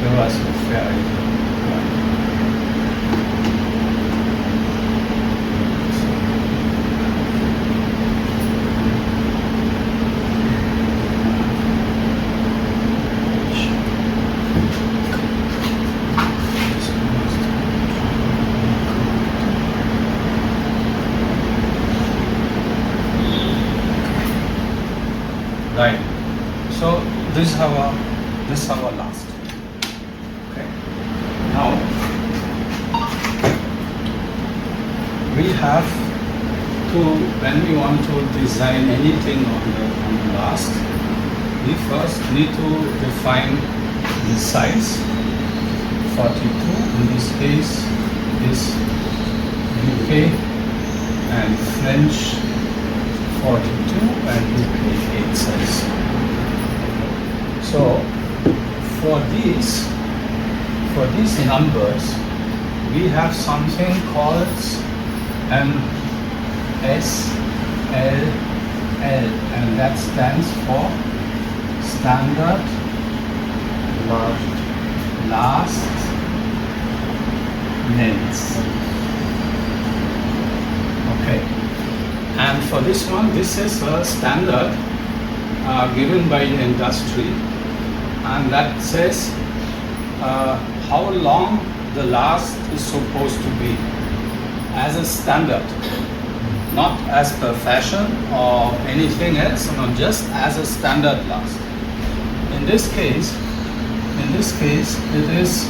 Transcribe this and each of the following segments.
give us a fair idea. Right. So this is our last. Okay. Now we have to, when we want to design anything on the last, we first need to define the size. 42 in this case is UK and French 42 and UK 8 size. So for these numbers, we have something called an SLL, and that stands for standard last length. Okay. And for this one, this is a standard given by the industry, and that says how long the last is supposed to be as a standard, not as per fashion or anything else, no, just as a standard last. In this case, it is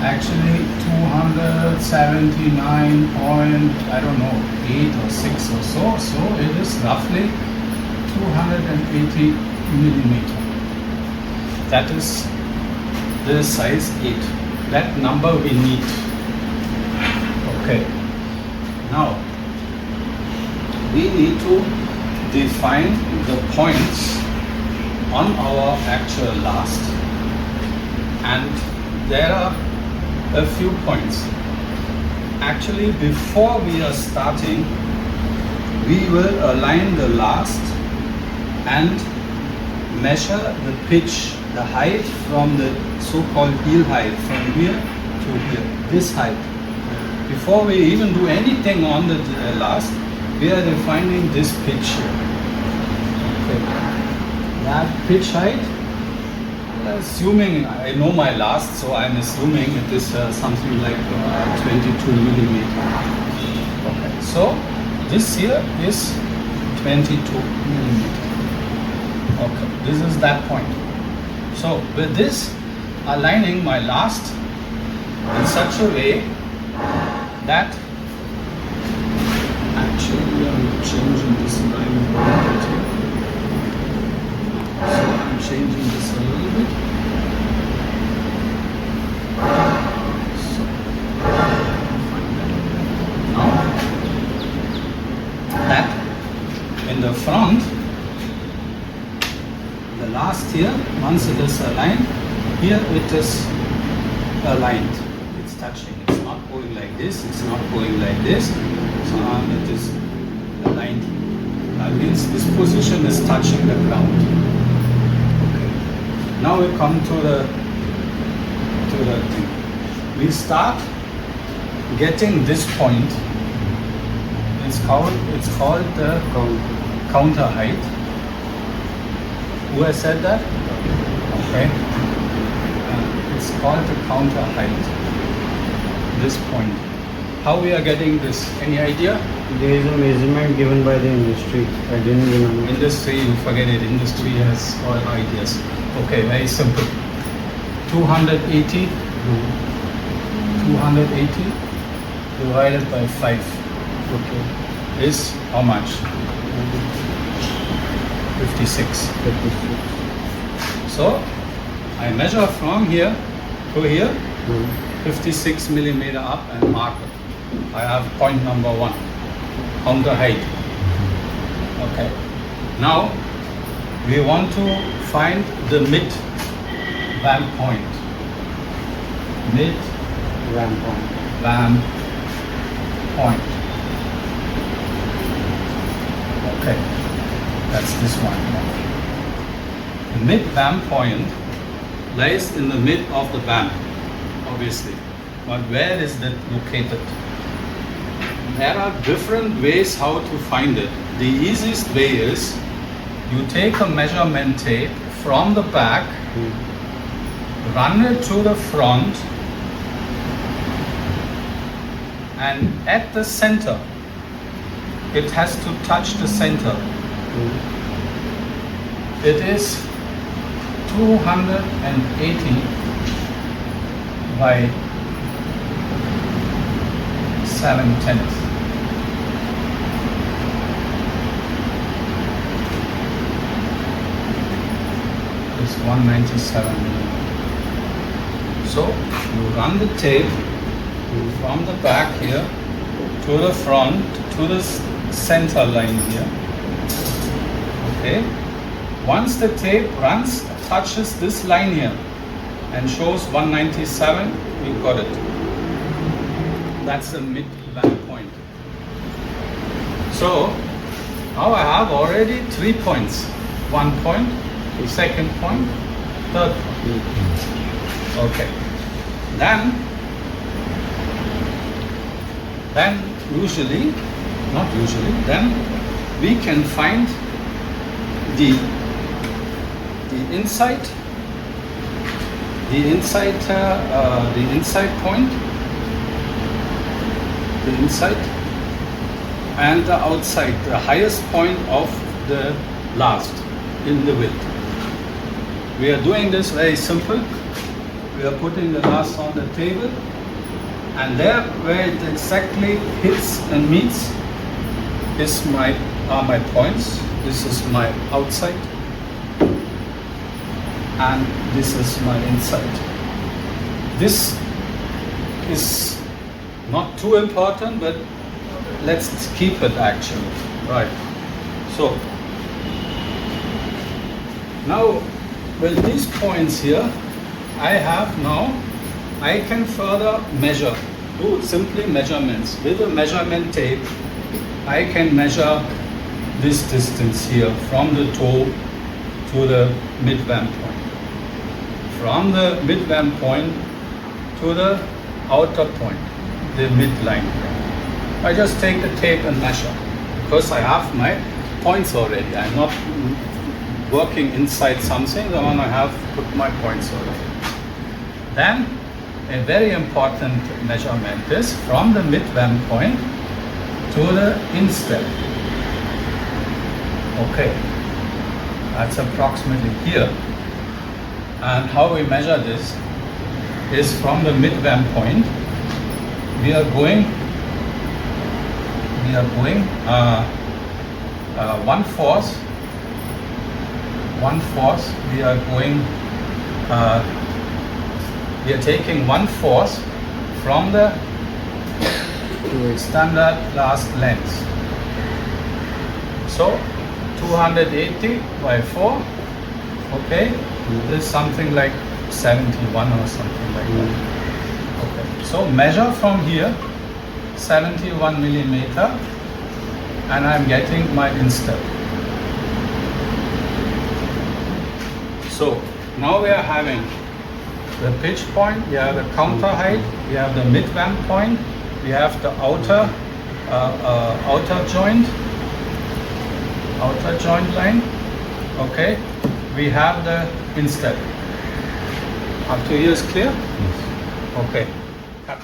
actually 279 point, I don't know, 8 or 6 or so. So it is roughly 280 millimeter. That is the size 8. That number we need. Okay. Now we need to define the points on our actual last, and there are a few points. Actually, before we are starting, we will align the last and measure the pitch, the height from the so-called heel height, from here to here, this height. Before we even do anything on the last, we are defining this pitch here. Okay. That pitch height, assuming I know my last, so I'm assuming it is something like 22 millimeter. Okay, so this here is 22 millimeter. Okay, this is that point. So with this, aligning my last in such a way that actually I'm changing this alignment a little bit here. So I'm changing this a little bit. So now that in the front, the last here, once it is aligned, here it is aligned. It's touching. It's not going like this. It's not going like this. So it is aligned. That means this position is touching the ground. Okay. Now we come to the thing. We start getting this point. It's called the counter height. Who has said that? Okay. It's called the counter height. This point. How we are getting this? Any idea? There is a measurement given by the industry. I didn't remember. Industry, you forget it. Industry has all ideas. Okay, very simple. 280. 280 divided by 5. Okay. Is how much? 56. So I measure from here to here, 56 millimeter up and mark it. I have point number 1, counter height. Okay. Now we want to find the mid vamp point. Mid Vamp point. vamp point. Okay. That's this one. The mid vamp point lies in the mid of the band, obviously. But where is that located? There are different ways how to find it. The easiest way is you take a measurement tape from the back, run it to the front, and at the center, it has to touch the center. It is 280 by 7/10. It's 197 millimeters. So you run the tape from the back here to the front to the center line here. Okay. Once the tape touches this line here and shows 197, you got it. That's the mid-band point. So now I have already 3 points. 1 point, second point, third point. Okay. Then we can find the inside point, the inside and the outside, the highest point of the last in the width. We are doing this very simple. We are putting the last on the table, and there where it exactly hits and meets are my points. This is my outside and this is my inside. This is not too important, but let's keep it actually. Right. So now with these points here, I can further measure, do simply measurements. With a measurement tape, I can measure this distance here from the toe to the mid-band point. From the mid-band point to the outer point, the midline. I just take the tape and measure because I have my points already. I'm not working inside something, I want to have put my points already. Then a very important measurement is from the mid-band point to the instep. Okay, that's approximately here. And how we measure this is from the mid-band point. We are going 1/4. 1/4. We are taking 1/4 from the standard last length. So 280 by 4. Okay, this is something like 71 or something like that. Okay, so measure from here 71 millimeter, and I'm getting my instep. So now we are having the pitch point, we have the counter height, we have the mid-band point, we have the outer joint line. Okay, we have the instep. Up to here is clear? Yes. Okay. Cut.